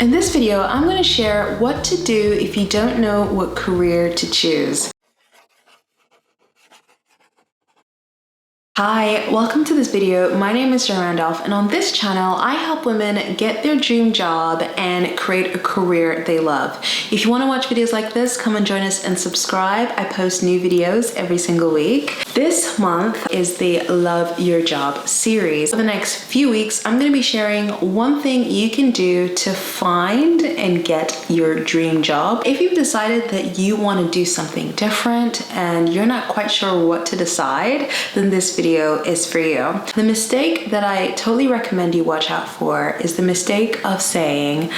In this video, I'm going to share what to do if you don't know what career to choose. Hi, welcome to this video. My name is Jen Randolph, and on this channel, I help women get their dream job and create a career they love. If you want to watch videos like this, come and join us and subscribe. I post new videos every single week. This month is the Love Your Job series. For the next few weeks, I'm going to be sharing one thing you can do to find and get your dream job. If you've decided that you want to do something different and you're not quite sure what to decide, then this video is for you. The mistake that I totally recommend you watch out for is the mistake of saying,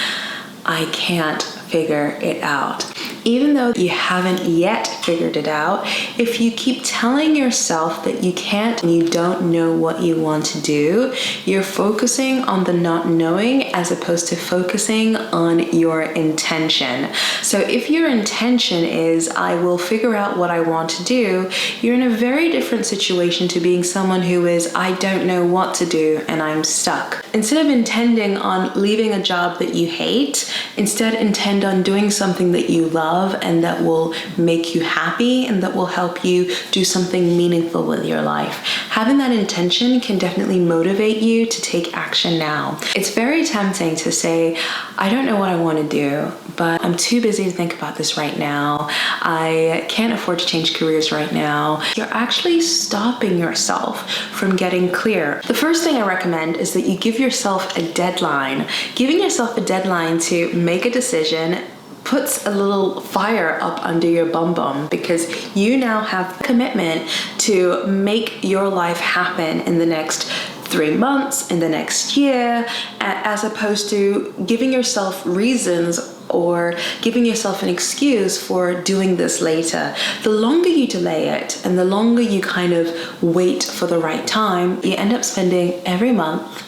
I can't figure it out. Even though you haven't yet figured it out, if you keep telling yourself that you can't and you don't know what you want to do, you're focusing on the not knowing as opposed to focusing on your intention. So if your intention is, I will figure out what I want to do, you're in a very different situation to being someone who is, I don't know what to do and I'm stuck. Instead of intending on leaving a job that you hate, instead intend on doing something that you love and that will make you happy and that will help you do something meaningful with your life. Having that intention can definitely motivate you to take action now. It's very tempting to say, I don't know what I want to do, but I'm too busy to think about this right now. I can't afford to change careers right now. You're actually stopping yourself from getting clear. The first thing I recommend is that you give yourself a deadline. Giving yourself a deadline to make a decision puts a little fire up under your bum because you now have commitment to make your life happen in the next 3 months, in the next year, as opposed to giving yourself reasons or giving yourself an excuse for doing this later. The longer you delay it and the longer you kind of wait for the right time, you end up spending every month,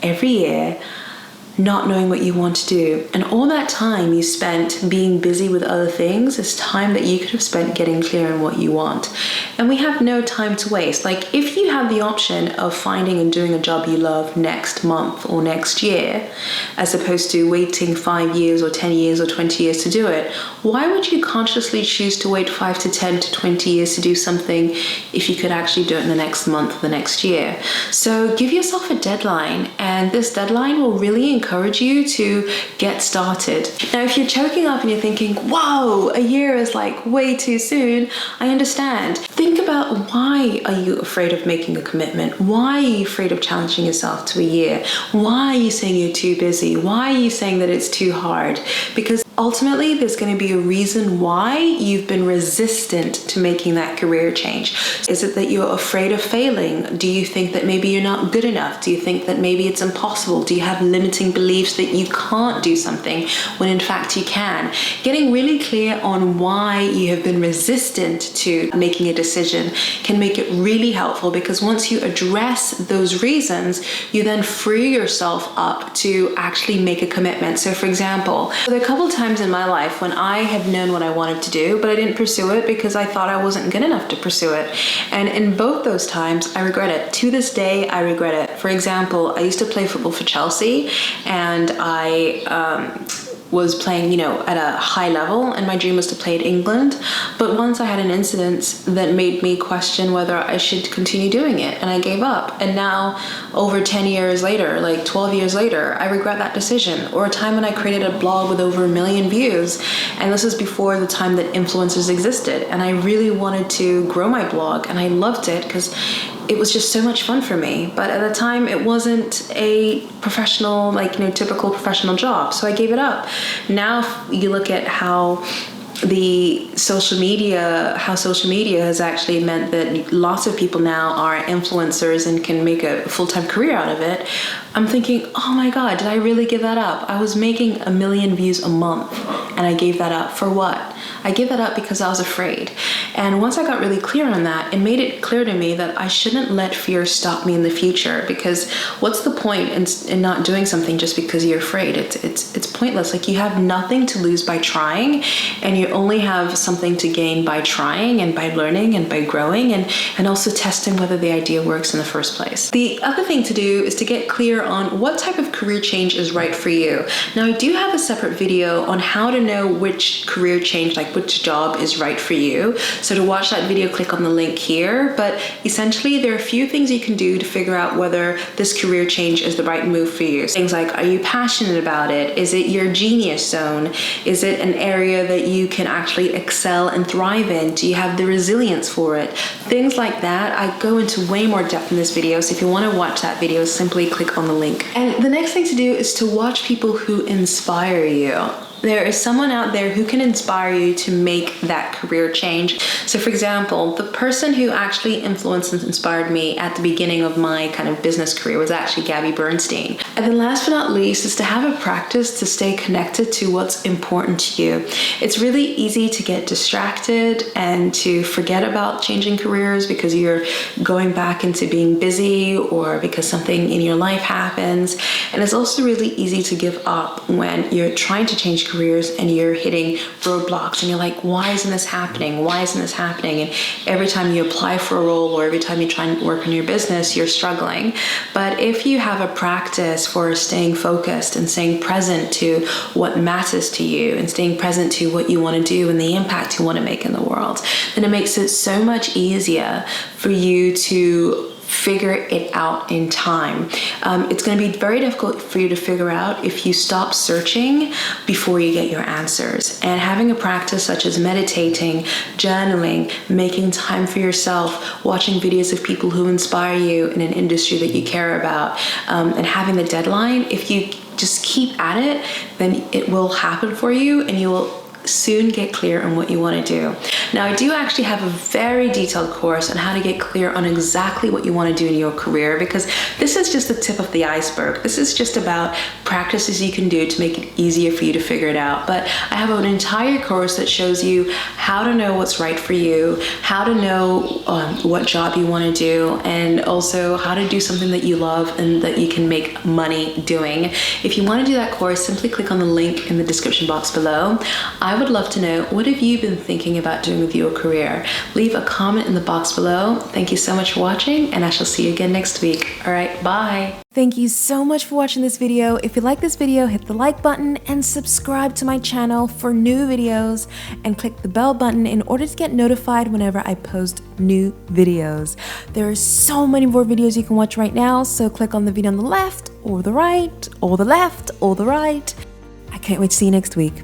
every year, not knowing what you want to do. And all that time you spent being busy with other things is time that you could have spent getting clear on what you want. And we have no time to waste. Like, if you have the option of finding and doing a job you love next month or next year, as opposed to waiting 5 years or 10 years or 20 years to do it, why would you consciously choose to wait 5 to 10 to 20 years to do something if you could actually do it in the next month or the next year? So give yourself a deadline, and this deadline will really encourage you to get started. Now, if you're choking up and you're thinking, whoa, a year is like way too soon, I understand. Think about, why are you afraid of making a commitment? Why are you afraid of challenging yourself to a year? Why are you saying you're too busy? Why are you saying that it's too hard? Because ultimately, there's going to be a reason why you've been resistant to making that career change. Is it that you're afraid of failing? Do you think that maybe you're not good enough? Do you think that maybe it's impossible? Do you have limiting beliefs that you can't do something when in fact you can? Getting really clear on why you have been resistant to making a decision can make it really helpful, because once you address those reasons, you then free yourself up to actually make a commitment. So for example, there are a couple times in my life when I had known what I wanted to do, but I didn't pursue it because I thought I wasn't good enough to pursue it. And in both those times, I regret it. To this day, I regret it. For example, I used to play football for Chelsea, and I was playing, at a high level, and my dream was to play at England. But once I had an incident that made me question whether I should continue doing it, and I gave up. And now, over 10 years later, like 12 years later, I regret that decision. Or a time when I created a blog with over 1 million views, and this is before the time that influencers existed, and I really wanted to grow my blog, and I loved it because it was just so much fun for me. But at the time, it wasn't a professional, typical professional job. So I gave it up. Now you look at how social media has actually meant that lots of people now are influencers and can make a full-time career out of it. I'm thinking, oh my God, did I really give that up? I was making 1 million views a month, and I gave that up. For what? I gave that up because I was afraid. And once I got really clear on that, it made it clear to me that I shouldn't let fear stop me in the future, because what's the point in not doing something just because you're afraid? It's pointless. Like, you have nothing to lose by trying, and you only have something to gain by trying and by learning and by growing and also testing whether the idea works in the first place. The other thing to do is to get clear on what type of career change is right for you. Now, I do have a separate video on how to know which career change, like which job is right for you. So to watch that video, click on the link here. But essentially, there are a few things you can do to figure out whether this career change is the right move for you. Things like, are you passionate about it? Is it your genius zone? Is it an area that you can actually excel and thrive in? Do you have the resilience for it? Things like that. I go into way more depth in this video, so if you want to watch that video, simply click on the link. And the next thing to do is to watch people who inspire you. There is someone out there who can inspire you to make that career change. So for example, the person who actually influenced and inspired me at the beginning of my kind of business career was actually Gabby Bernstein. And then last but not least is to have a practice to stay connected to what's important to you. It's really easy to get distracted and to forget about changing careers because you're going back into being busy or because something in your life happens. And it's also really easy to give up when you're trying to change careers and you're hitting roadblocks and you're like, why isn't this happening? Why isn't this happening? And every time you apply for a role or every time you try and work on your business, you're struggling. But if you have a practice for staying focused and staying present to what matters to you and staying present to what you want to do and the impact you want to make in the world, then it makes it so much easier for you to figure it out in time. It's going to be very difficult for you to figure out if you stop searching before you get your answers. And having a practice such as meditating, journaling, making time for yourself, watching videos of people who inspire you in an industry that you care about, and having the deadline, if you just keep at it, then it will happen for you and you will soon get clear on what you want to do. Now, I do actually have a very detailed course on how to get clear on exactly what you want to do in your career, because this is just the tip of the iceberg. This is just about practices you can do to make it easier for you to figure it out. But I have an entire course that shows you how to know what's right for you, how to know what job you want to do, and also how to do something that you love and that you can make money doing. If you want to do that course, simply click on the link in the description box below. I would love to know, what have you been thinking about doing with your career? Leave a comment in the box below. Thank you so much for watching, and I shall see you again next week. All right, bye. Thank you so much for watching this video. If you like this video, hit the like button and subscribe to my channel for new videos, and click the bell button in order to get notified whenever I post new videos. There are so many more videos you can watch right now, so click on the video on the left or the right or the left or the right. I can't wait to see you next week.